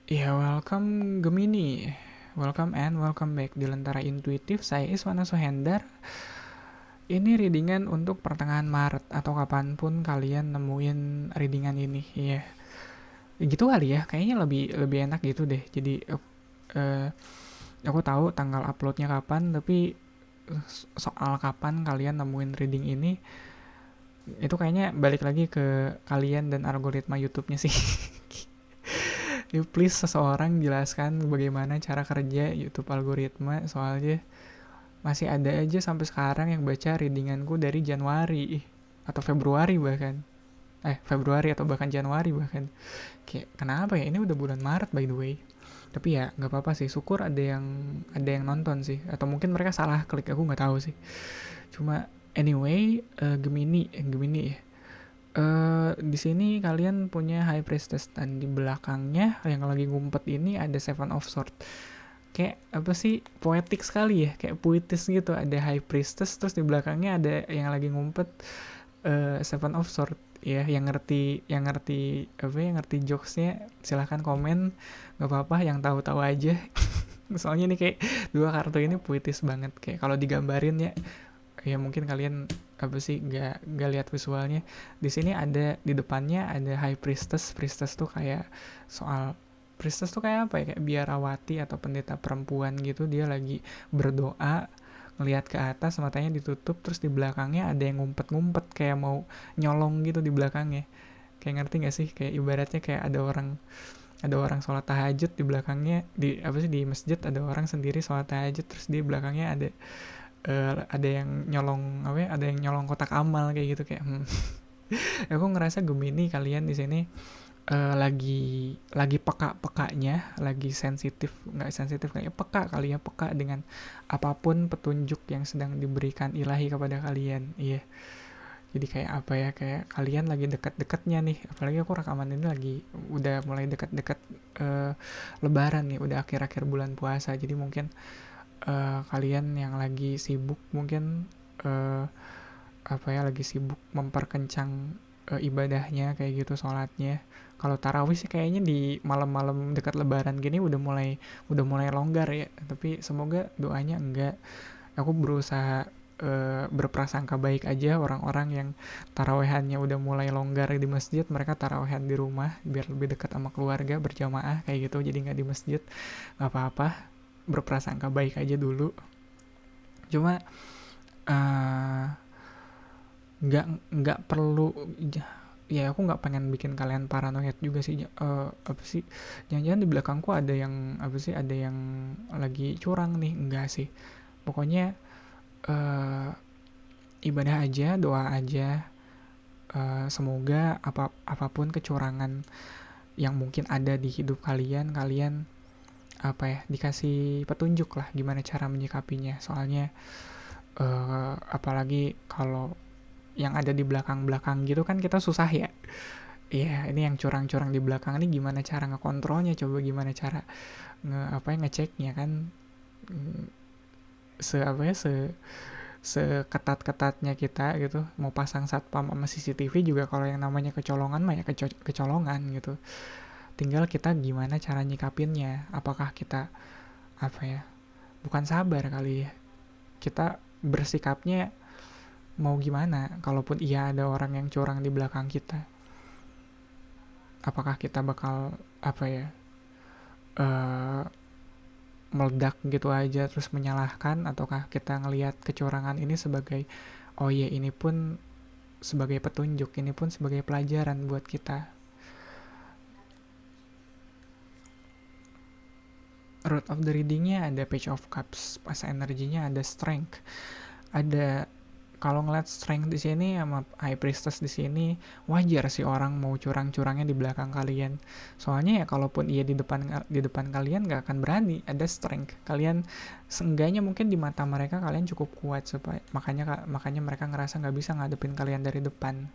Ya, welcome Gemini. Welcome and welcome back di Lentera Intuitif. Saya Iswana Sohendar. Ini readingan untuk pertengahan Maret atau kapanpun kalian nemuin readingan ini. Iya, gitu kali ya. Kayaknya lebih lebih enak gitu deh. Jadi eh, aku tahu tanggal uploadnya kapan, tapi soal kapan kalian nemuin reading ini itu kayaknya balik lagi ke kalian dan algoritma YouTube-nya sih. Please seseorang jelaskan bagaimana cara kerja YouTube algoritma, soalnya masih ada aja sampai sekarang yang baca readinganku dari Januari atau Februari bahkan. Februari atau bahkan Januari bahkan. Kayak kenapa ya? Ini udah bulan Maret by the way. Tapi ya nggak apa-apa sih. Syukur ada yang nonton sih. Atau mungkin mereka salah klik, aku nggak tahu sih. Cuma anyway, Gemini ya. Di sini kalian punya High Priestess dan di belakangnya yang lagi ngumpet ini ada Seven of Swords. Kayak apa sih, poetik sekali ya, kayak puitis gitu. Ada High Priestess terus di belakangnya ada yang lagi ngumpet, Seven of Swords. Ya, yang ngerti apa, yang ngerti jokesnya silahkan komen, nggak apa-apa, yang tahu-tahu aja. Soalnya ini kayak dua kartu ini puitis banget, kayak kalau digambarin ya. Ya mungkin kalian apa sih, nggak lihat visualnya. Di sini ada, di depannya ada High Priestess. Priestess tuh kayak soal Priestess tuh kayak apa ya, kayak biarawati atau pendeta perempuan gitu. Dia lagi berdoa, ngelihat ke atas, matanya ditutup, terus di belakangnya ada yang ngumpet-ngumpet kayak mau nyolong gitu di belakangnya. Kayak ngerti gak sih, kayak ibaratnya kayak ada orang sholat tahajud di belakangnya, di apa sih, di masjid ada orang sendiri sholat tahajud, terus di belakangnya ada yang nyolong apa ya, ada yang nyolong kotak amal kayak gitu. Kayak aku ngerasa Gemini kalian di sini lagi peka-pekanya, lagi sensitif, nggak sensitif, kayak peka kali ya, peka dengan apapun petunjuk yang sedang diberikan ilahi kepada kalian. Iya, jadi kayak apa ya, kayak kalian lagi dekat-dekatnya nih, apalagi aku rekaman ini lagi udah mulai dekat-dekat lebaran nih, udah akhir-akhir bulan puasa. Jadi mungkin kalian yang lagi sibuk mungkin, uh, apa ya, lagi sibuk memperkencang ibadahnya kayak gitu, sholatnya. Kalau tarawih sih kayaknya di malam-malam dekat lebaran gini udah mulai longgar ya, tapi semoga doanya enggak. Aku berusaha berprasangka baik aja, orang-orang yang tarawehannya udah mulai longgar di masjid, mereka tarawehan di rumah biar lebih dekat sama keluarga, berjamaah kayak gitu, jadi nggak di masjid. Nggak apa-apa, berprasangka baik aja dulu. Cuma eh, nggak perlu, ya aku nggak pengen bikin kalian paranoid juga sih. Apa sih, jangan-jangan di belakangku ada yang apa sih, ada yang lagi curang nih? Enggak sih, pokoknya eh, ibadah aja, doa aja. Semoga apapun kecurangan yang mungkin ada di hidup kalian, kalian apa ya, dikasih petunjuk lah gimana cara menyikapinya. Soalnya apalagi kalau yang ada di belakang-belakang gitu kan kita susah ya. Iya, ini yang curang-curang di belakang ini gimana cara ngekontrolnya, coba gimana cara apa ya, ngeceknya kan. Mm, se apa ya, seketat-ketatnya kita gitu mau pasang satpam sama CCTV juga, kalau yang namanya kecolongan mah ya kecolongan gitu. Tinggal kita gimana cara nyikapinnya, apakah kita apa ya, bukan sabar kali ya, kita bersikapnya mau gimana kalaupun iya ada orang yang curang di belakang kita. Apakah kita bakal apa ya, eh meledak gitu aja terus menyalahkan, ataukah kita ngelihat kecurangan ini sebagai, oh iya, ini pun sebagai petunjuk, ini pun sebagai pelajaran buat kita. Root of the readingnya ada Page of Cups, pas energinya ada Strength. Ada, kalau ngeliat Strength di sini sama High Priestess di sini, wajar sih orang mau curang-curangnya di belakang kalian. Soalnya ya kalaupun iya di depan kalian nggak akan berani. Ada Strength, kalian seenggaknya mungkin di mata mereka kalian cukup kuat, supaya makanya mereka ngerasa nggak bisa ngadepin kalian dari depan.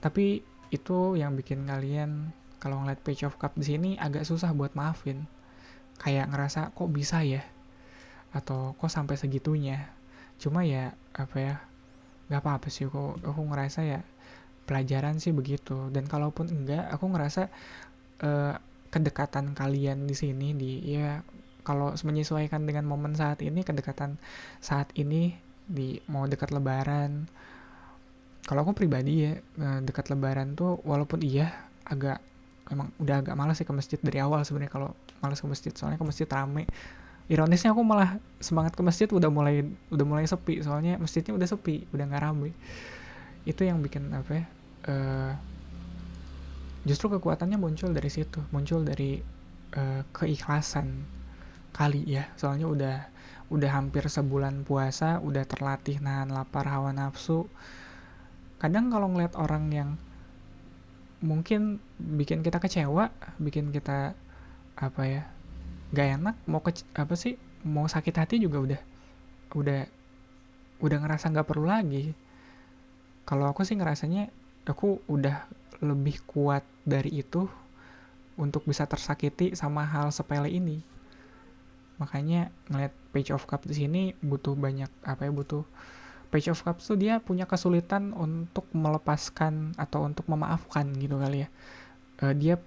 Tapi itu yang bikin kalian kalau ngeliat Page of Cup di sini agak susah buat maafin. Kayak ngerasa kok bisa ya, atau kok sampai segitunya. Cuma ya apa ya, nggak apa-apa sih, aku ngerasa ya pelajaran sih begitu. Dan kalaupun enggak, aku ngerasa kedekatan kalian di sini ya kalau menyesuaikan dengan momen saat ini, kedekatan saat ini di mau dekat lebaran. Kalau aku pribadi ya, dekat lebaran tuh walaupun iya agak emang udah agak malas sih ke masjid dari awal sebenarnya. Kalau malas ke masjid soalnya ke masjid rame. Ironisnya aku malah semangat ke masjid udah mulai sepi, soalnya masjidnya udah sepi, udah nggak rame. Itu yang bikin apa ya, justru kekuatannya muncul dari situ, muncul dari keikhlasan kali ya. Soalnya udah hampir sebulan puasa, udah terlatih nahan lapar hawa nafsu. Kadang kalau ngeliat orang yang mungkin bikin kita kecewa, bikin kita apa ya, gak enak, apa sih, mau sakit hati juga udah udah ngerasa nggak perlu lagi. Kalau aku sih ngerasanya aku udah lebih kuat dari itu untuk bisa tersakiti sama hal sepele ini. Makanya ngeliat Page of Cups di sini butuh banyak apa ya, butuh Page of Cups tuh dia punya kesulitan untuk melepaskan atau untuk memaafkan gitu kali ya. Dia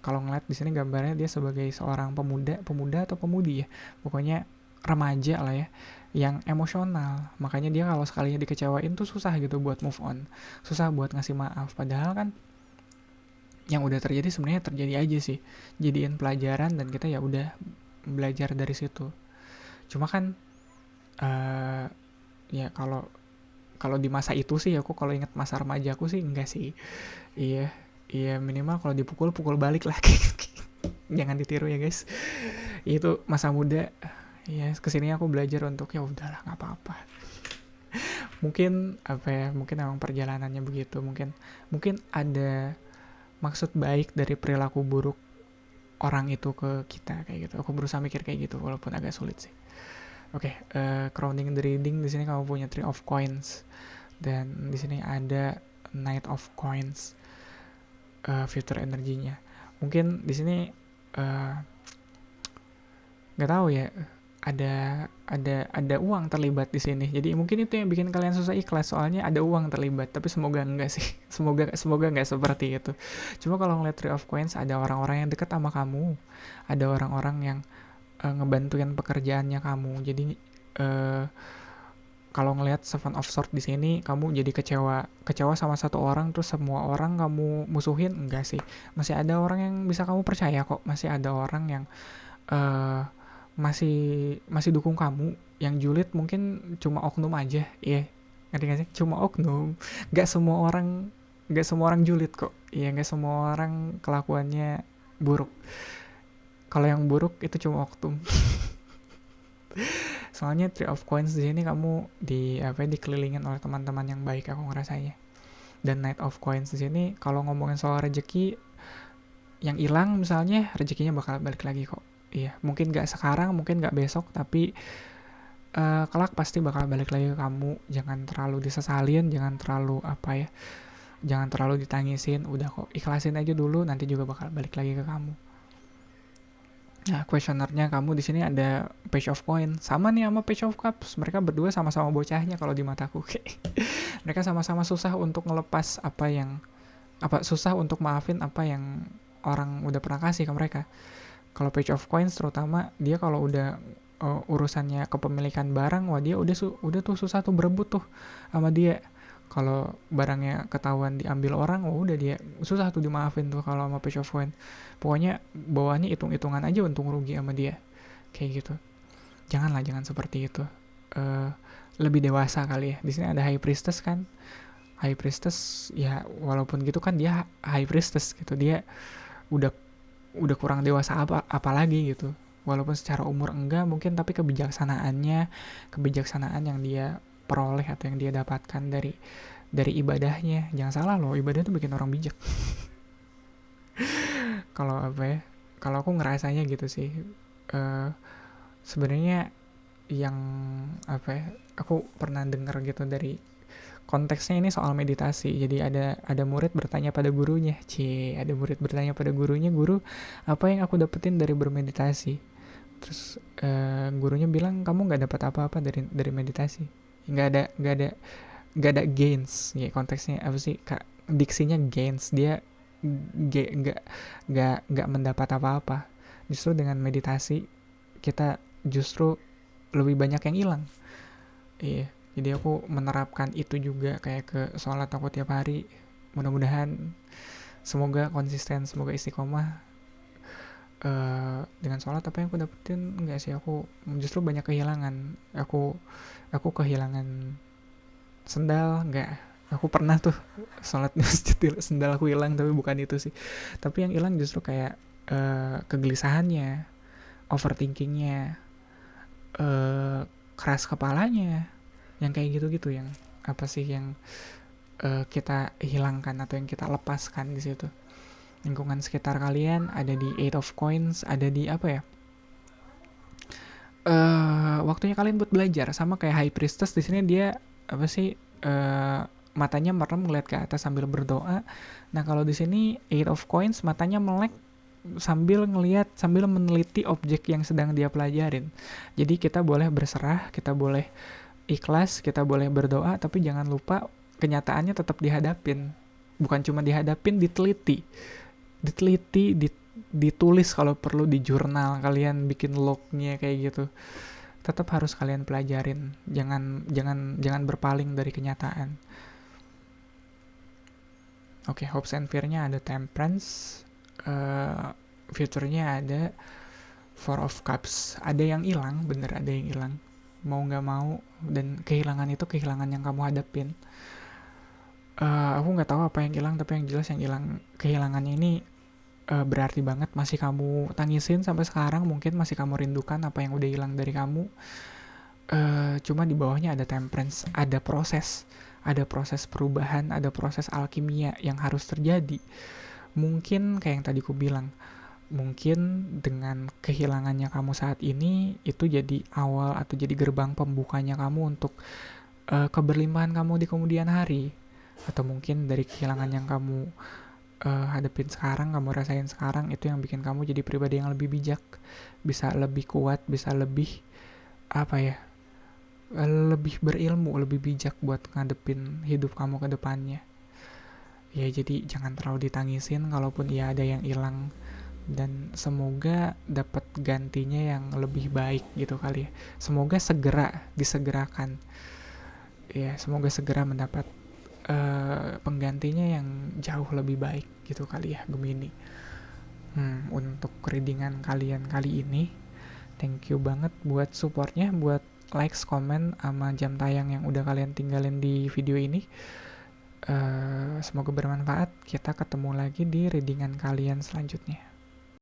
kalau ngeliat di sini gambarnya dia sebagai seorang pemuda atau pemudi ya, pokoknya remaja lah ya, yang emosional. Makanya dia kalau sekalinya dikecewain tuh susah gitu buat move on, susah buat ngasih maaf. Padahal kan yang udah terjadi sebenarnya terjadi aja sih, jadiin pelajaran dan kita ya udah belajar dari situ. Cuma kan uh, ya kalau kalau di masa itu sih aku kalau inget masa remaja aku sih enggak sih. Iya, iya minimal kalau dipukul pukul balik lah. Jangan ditiru ya guys. Itu masa muda. Ya kesini aku belajar untuk ya udahlah nggak apa-apa. Mungkin apa ya, mungkin emang perjalanannya begitu. Mungkin ada maksud baik dari perilaku buruk orang itu ke kita kayak gitu. Aku berusaha mikir kayak gitu walaupun agak sulit sih. Oke, crowning the reading, di sini kamu punya Three of Coins dan di sini ada Knight of Coins, future energinya. Mungkin di sini nggak tahu ya, ada uang terlibat di sini. Jadi mungkin itu yang bikin kalian susah ikhlas, soalnya ada uang terlibat. Tapi semoga enggak sih. semoga enggak seperti itu. Cuma kalau ngeliat Three of Coins, ada orang-orang yang dekat sama kamu, ada orang-orang yang ngebantuin pekerjaannya kamu. Jadi kalau ngelihat Seven of Swords di sini, kamu jadi kecewa sama satu orang, terus semua orang kamu musuhin, enggak sih. Masih ada orang yang bisa kamu percaya kok. Masih ada orang yang masih dukung kamu. Yang julid mungkin cuma oknum aja, ya. Ngerti gak sih? Cuma oknum. Gak semua orang julid kok. Iya, gak semua orang kelakuannya buruk. Kalau yang buruk itu cuma oknum. Soalnya Three of Coins di sini kamu dikelilingin oleh teman-teman yang baik, aku ngerasanya. Dan Knight of Coins di sini kalau ngomongin soal rezeki yang hilang misalnya, rezekinya bakal balik lagi kok. Iya, mungkin gak sekarang, mungkin gak besok, tapi kelak pasti bakal balik lagi ke kamu. Jangan terlalu disesalin, jangan terlalu ditangisin. Udah kok, ikhlasin aja dulu, nanti juga bakal balik lagi ke kamu. Nah, questionernya kamu di sini ada Page of Coins, sama nih sama Page of Cups. Mereka berdua sama-sama bocahnya kalau di mataku. Mereka sama-sama susah untuk ngelepas susah untuk maafin apa yang orang udah pernah kasih ke mereka. Kalau Page of Coins terutama, dia kalau udah urusannya kepemilikan barang, wah dia udah tuh susah tuh berebut tuh sama dia. Kalau barangnya ketahuan diambil orang, wah udah dia susah tuh dimaafin tuh kalau sama Page of Coins. Pokoknya bawaannya hitung-hitungan aja untung rugi sama dia. Kayak gitu. Jangan seperti itu. Lebih dewasa kali ya. Di sini ada High Priestess kan. High Priestess ya walaupun gitu kan dia High Priestess gitu. Dia udah kurang dewasa apalagi gitu. Walaupun secara umur enggak mungkin, tapi kebijaksanaan yang dia peroleh atau yang dia dapatkan dari ibadahnya. Jangan salah loh, ibadah itu bikin orang bijak. Kalau aku ngerasanya gitu sih. Sebenarnya yang aku pernah dengar gitu dari konteksnya ini soal meditasi. Jadi ada murid bertanya pada gurunya, guru, apa yang aku dapetin dari bermeditasi? Terus gurunya bilang, kamu nggak dapat apa-apa dari meditasi. Nggak ada gains. Ya konteksnya apa sih? Diksinya gains. Dia nggak mendapat apa-apa. Justru dengan meditasi kita justru lebih banyak yang hilang. Iya, jadi aku menerapkan itu juga kayak ke sholat aku tiap hari. Mudah-mudahan semoga konsisten, semoga istiqomah. Dengan sholat apa yang aku dapetin, enggak sih, aku justru banyak kehilangan. Aku kehilangan sendal, enggak, aku pernah tuh sholat di masjid sendal aku hilang, tapi bukan itu sih. Tapi yang hilang justru kayak kegelisahannya, overthinkingnya, keras kepalanya, yang kayak gitu-gitu, yang apa sih yang kita hilangkan atau yang kita lepaskan di situ. Lingkungan sekitar kalian ada di Eight of Coins, ada di apa ya, waktunya kalian buat belajar. Sama kayak High Priestess di sini, dia apa sih, matanya merem ngeliat ke atas sambil berdoa. Nah kalau di sini Eight of Coins, matanya melek sambil ngelihat, sambil meneliti objek yang sedang dia pelajarin. Jadi kita boleh berserah, kita boleh ikhlas, kita boleh berdoa, tapi jangan lupa kenyataannya tetap dihadapin. Bukan cuma dihadapin, diteliti, ditulis kalau perlu di jurnal, kalian bikin lognya kayak gitu. Tetap harus kalian pelajarin, jangan berpaling dari kenyataan. Oke, hopes and fear-nya ada temperance, future-nya ada Four of Cups. Ada yang hilang, bener ada yang hilang, mau nggak mau, dan kehilangan itu kehilangan yang kamu hadapin. Aku nggak tahu apa yang hilang, tapi yang jelas yang hilang, kehilangannya ini berarti banget, masih kamu tangisin sampai sekarang, mungkin masih kamu rindukan apa yang udah hilang dari kamu. Cuma di bawahnya ada temperance, ada proses perubahan, ada proses alkimia yang harus terjadi. Mungkin kayak yang tadi ku bilang, mungkin dengan kehilangannya kamu saat ini itu jadi awal atau jadi gerbang pembukanya kamu untuk keberlimpahan kamu di kemudian hari. Atau mungkin dari kehilangan yang kamu hadapin sekarang, kamu rasain sekarang, itu yang bikin kamu jadi pribadi yang lebih bijak, bisa lebih kuat, bisa lebih apa ya, lebih berilmu, lebih bijak buat ngadepin hidup kamu ke depannya. Ya jadi jangan terlalu ditangisin kalaupun ya ada yang hilang, dan semoga dapat gantinya yang lebih baik gitu kali ya. Semoga segera disegerakan. Ya, semoga segera mendapat penggantinya yang jauh lebih baik gitu kali ya, Gemini. Untuk readingan kalian kali ini, thank you banget buat supportnya, buat likes, komen, sama jam tayang yang udah kalian tinggalin di video ini. Semoga bermanfaat. Kita ketemu lagi di readingan kalian selanjutnya.